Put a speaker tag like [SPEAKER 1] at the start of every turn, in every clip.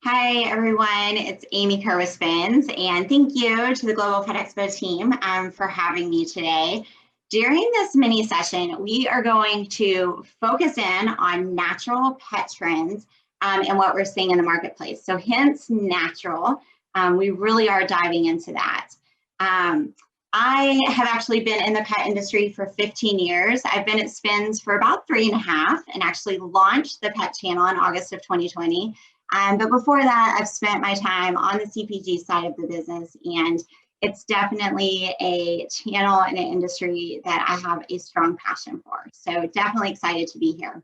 [SPEAKER 1] Hi, everyone. It's Amy Kerr with Spins, and thank you to the Global Pet Expo team for having me today. During this mini session, we are going to focus in on natural pet trends and what we're seeing in the marketplace. So hence natural, we really are diving into that. I have actually been in the pet industry for 15 years. I've been at Spins for about 3.5 and actually launched the pet channel in August of 2020. But before that, I've spent my time on the CPG side of the business, and it's definitely a channel and an industry that I have a strong passion for. So definitely excited to be here.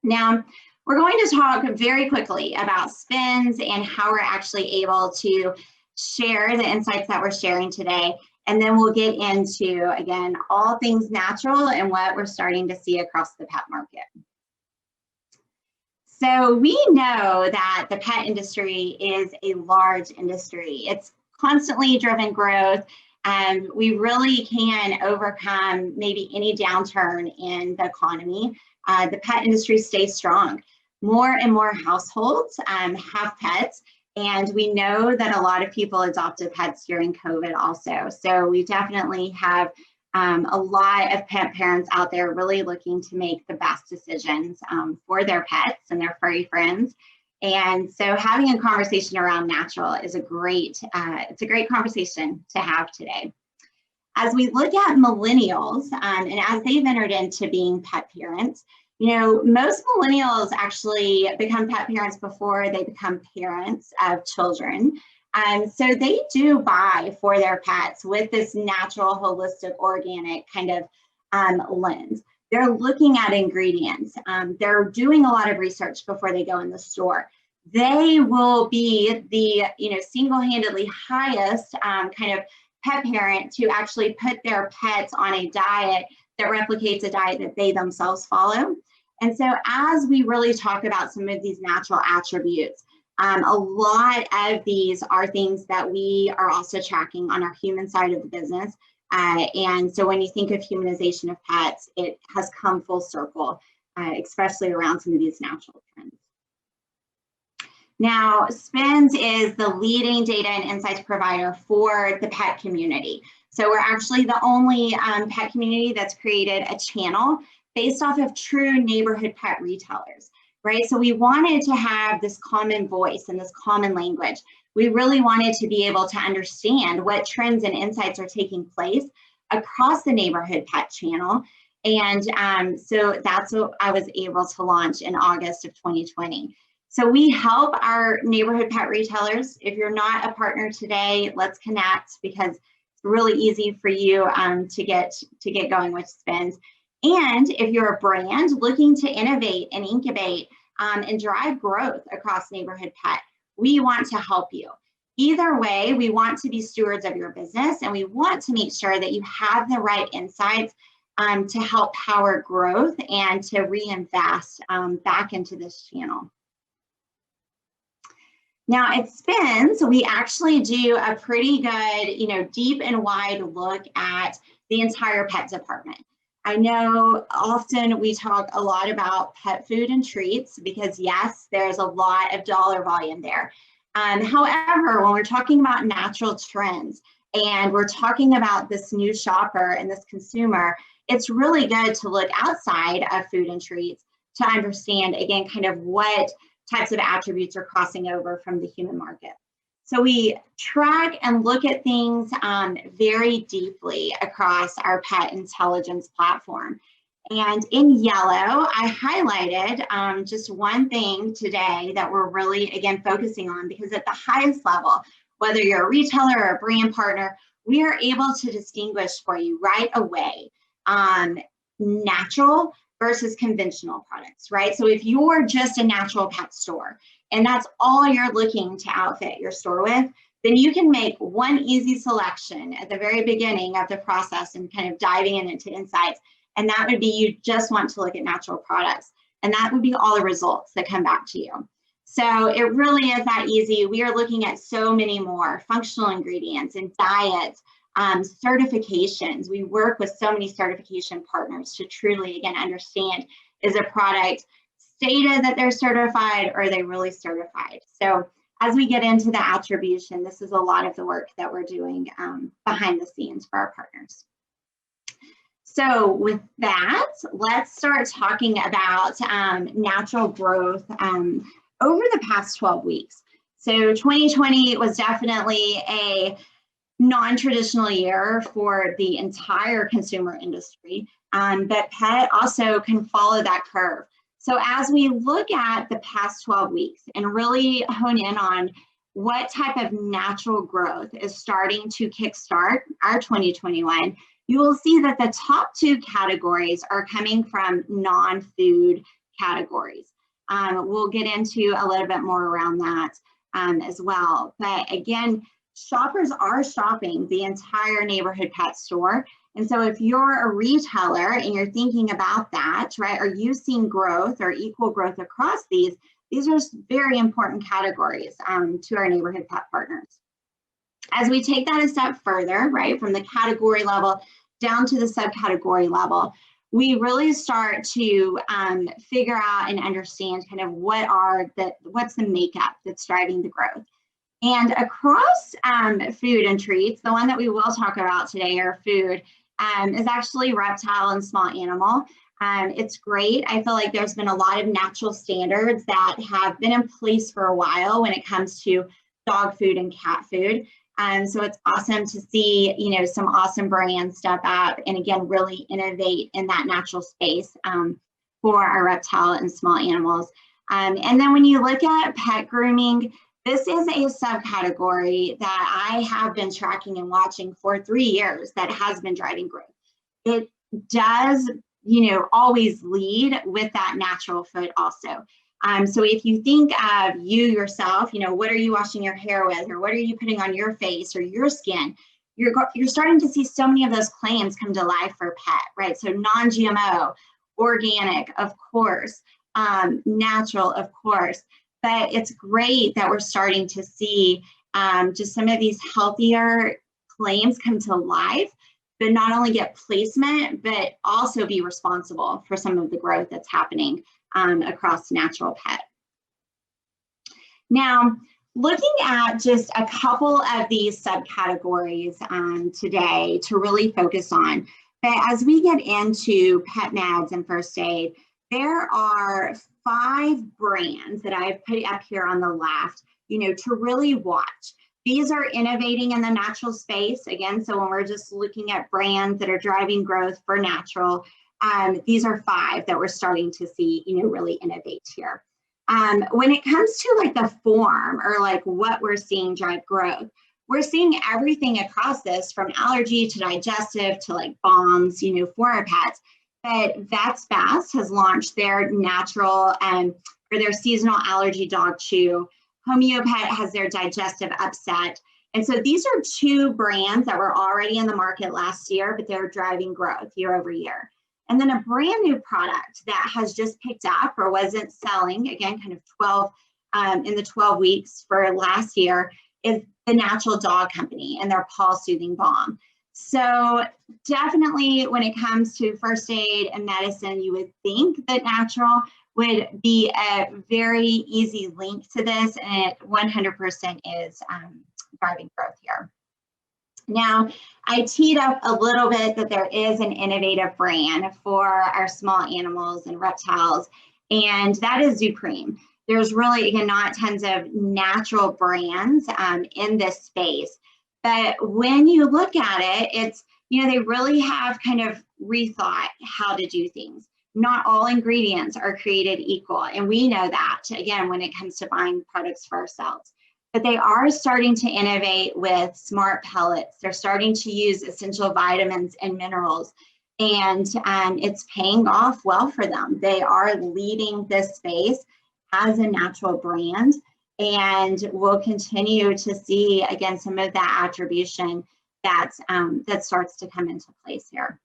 [SPEAKER 1] Now, we're going to talk very quickly about Spins and how we're actually able to share the insights that we're sharing today. And then we'll get into, again, all things natural and what we're starting to see across the pet market. So we know that the pet industry is a large industry. It's constantly driven growth, and we really can overcome maybe any downturn in the economy. The pet industry stays strong. More and more households have pets, and we know that a lot of people adopted pets during COVID also. So we definitely have a lot of pet parents out there really looking to make the best decisions for their pets and their furry friends. And so having a conversation around natural is it's a great conversation to have today. As we look at millennials and as they've entered into being pet parents, you know, most millennials actually become pet parents before they become parents of children. So they do buy for their pets with this natural, holistic, organic kind of lens. They're looking at ingredients. They're doing a lot of research before they go in the store. They will be the, single-handedly highest kind of pet parent to actually put their pets on a diet that replicates a diet that they themselves follow. And so as we really talk about some of these natural attributes, a lot of these are things that we are also tracking on our human side of the business. And so when you think of humanization of pets, it has come full circle, especially around some of these natural trends. Now, Spins is the leading data and insights provider for the pet community. So we're actually the only pet community that's created a channel based off of true neighborhood pet retailers. Right, so we wanted to have this common voice and this common language. We really wanted to be able to understand what trends and insights are taking place across the neighborhood pet channel. And so that's what I was able to launch in August of 2020. So we help our neighborhood pet retailers. If you're not a partner today, let's connect, because it's really easy for you to get going with Spins. And if you're a brand looking to innovate and incubate and drive growth across neighborhood pet, we want to help you. Either way, we want to be stewards of your business, and we want to make sure that you have the right insights to help power growth and to reinvest back into this channel. Now at Spins, we actually do a pretty good, deep and wide look at the entire pet department. I know often we talk a lot about pet food and treats because yes, there's a lot of dollar volume there. However, when we're talking about natural trends and we're talking about this new shopper and this consumer, it's really good to look outside of food and treats to understand, again, kind of what types of attributes are crossing over from the human market. So we track and look at things very deeply across our pet intelligence platform. And in yellow, I highlighted just one thing today that we're really, again, focusing on, because at the highest level, whether you're a retailer or a brand partner, we are able to distinguish for you right away natural versus conventional products, right? So if you're just a natural pet store and that's all you're looking to outfit your store with, then you can make one easy selection at the very beginning of the process and kind of diving into insights. And that would be, you just want to look at natural products. And that would be all the results that come back to you. So it really is that easy. We are looking at so many more functional ingredients and diets, certifications. We work with so many certification partners to truly, again, understand, is a product stated that they're certified, or are they really certified? So as we get into the attribution, this is a lot of the work that we're doing behind the scenes for our partners. So with that, let's start talking about natural growth over the past 12 weeks. So 2020 was definitely a non-traditional year for the entire consumer industry, but pet also can follow that curve. So as we look at the past 12 weeks and really hone in on what type of natural growth is starting to kickstart our 2021, you will see that the top two categories are coming from non-food categories. We'll get into a little bit more around that as well. But again, shoppers are shopping the entire neighborhood pet store. And so if you're a retailer and you're thinking about that, right, are you seeing growth or equal growth across these? These are very important categories to our neighborhood pet partners. As we take that a step further, right, from the category level down to the subcategory level, we really start to figure out and understand kind of what's the makeup that's driving the growth. And across food and treats, the one that we will talk about today, or food, is actually reptile and small animal. It's great. I feel like there's been a lot of natural standards that have been in place for a while when it comes to dog food and cat food. So it's awesome to see, some awesome brands step up and again, really innovate in that natural space for our reptile and small animals. And then when you look at pet grooming, this is a subcategory that I have been tracking and watching for 3 years that has been driving growth. It does, always lead with that natural foot also. So if you think of you yourself, what are you washing your hair with, or what are you putting on your face or your skin? You're starting to see so many of those claims come to life for pet, right? So non-GMO, organic, of course, natural, of course. But it's great that we're starting to see just some of these healthier claims come to life, but not only get placement, but also be responsible for some of the growth that's happening across natural pet. Now, looking at just a couple of these subcategories today to really focus on, but as we get into pet meds and first aid, there are 5 brands that I've put up here on the left, to really watch. These are innovating in the natural space. Again, so when we're just looking at brands that are driving growth for natural, these are 5 that we're starting to see, really innovate here. When it comes to like the form or like what we're seeing drive growth, we're seeing everything across this from allergy to digestive to like balms, for our pets. But Vets Best has launched their natural or their seasonal allergy dog chew. Homeopet has their digestive upset. And so these are 2 brands that were already in the market last year, but they're driving growth year over year. And then a brand new product that has just picked up or wasn't selling, again, kind of in the 12 weeks for last year, is the Natural Dog Company and their Paw Soothing Balm. So definitely when it comes to first aid and medicine, you would think that natural would be a very easy link to this, and it 100% is driving growth here. Now, I teed up a little bit that there is an innovative brand for our small animals and reptiles, and that is Zupreme. There's really, again, not tons of natural brands in this space. But when you look at it, it's, they really have kind of rethought how to do things. Not all ingredients are created equal. And we know that, again, when it comes to buying products for ourselves. But they are starting to innovate with smart pellets. They're starting to use essential vitamins and minerals. And it's paying off well for them. They are leading this space as a natural brand. And we'll continue to see, again, some of that attribution that starts to come into place here.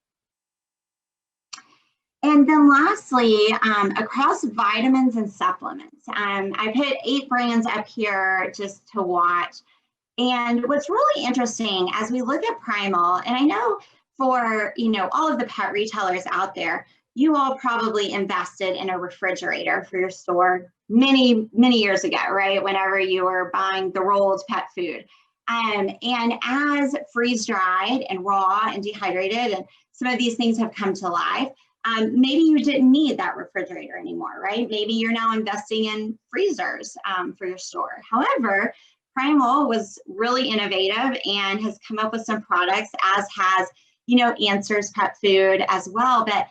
[SPEAKER 1] And then lastly, across vitamins and supplements, I put 8 brands up here just to watch. And what's really interesting as we look at Primal, and I know for all of the pet retailers out there, you all probably invested in a refrigerator for your store many, many years ago, right? Whenever you were buying the rolled pet food. And as freeze dried and raw and dehydrated, and some of these things have come to life, maybe you didn't need that refrigerator anymore, right? Maybe you're now investing in freezers for your store. However, Primal was really innovative and has come up with some products, as has, Answers Pet Food as well, but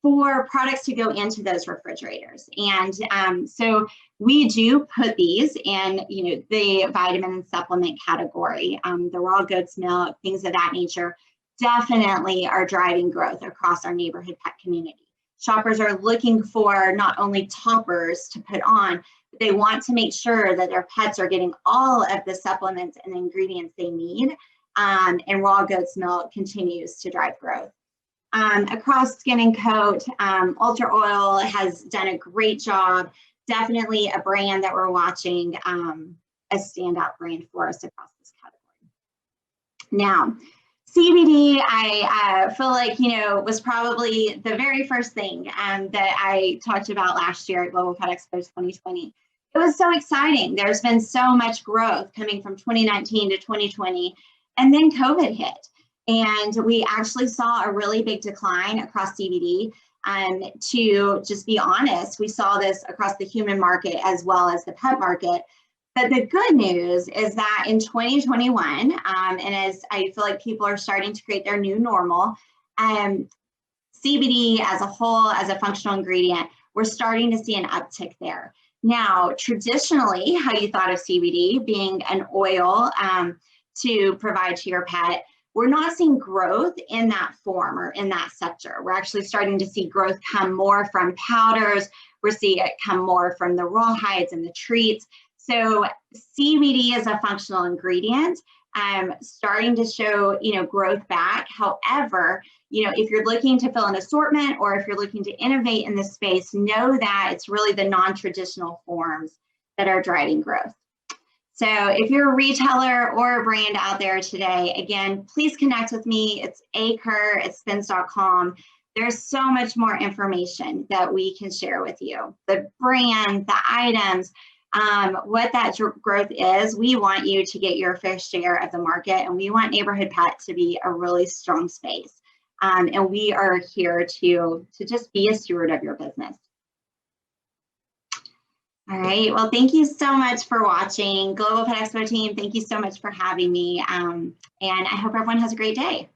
[SPEAKER 1] for products to go into those refrigerators. And so we do put these in, the vitamin and supplement category. The raw goat's milk, things of that nature, definitely are driving growth across our neighborhood pet community. Shoppers are looking for not only toppers to put on, but they want to make sure that their pets are getting all of the supplements and ingredients they need. And raw goat's milk continues to drive growth. Across Skin and Coat, Ultra Oil has done a great job. Definitely a brand that we're watching, a standout brand for us across this category. Now, CBD, I feel like, was probably the very first thing that I talked about last year at Global Pet Expo 2020. It was so exciting. There's been so much growth coming from 2019 to 2020, and then COVID hit. And we actually saw a really big decline across CBD. To just be honest, we saw this across the human market as well as the pet market. But the good news is that in 2021, and as I feel like people are starting to create their new normal, CBD as a whole, as a functional ingredient, we're starting to see an uptick there. Now, traditionally, how you thought of CBD being an oil to provide to your pet, we're not seeing growth in that form or in that sector. We're actually starting to see growth come more from powders. We're seeing it come more from the rawhides and the treats. So CBD is a functional ingredient, starting to show, growth back. However, if you're looking to fill an assortment or if you're looking to innovate in this space, know that it's really the non-traditional forms that are driving growth. So if you're a retailer or a brand out there today, again, please connect with me. It's Kerr@spins.com. There's so much more information that we can share with you. The brand, the items, what that growth is. We want you to get your fair share of the market, and we want Neighborhood Pet to be a really strong space. And we are here to just be a steward of your business. All right, well, thank you so much for watching. Global Pet Expo team, thank you so much for having me. And I hope everyone has a great day.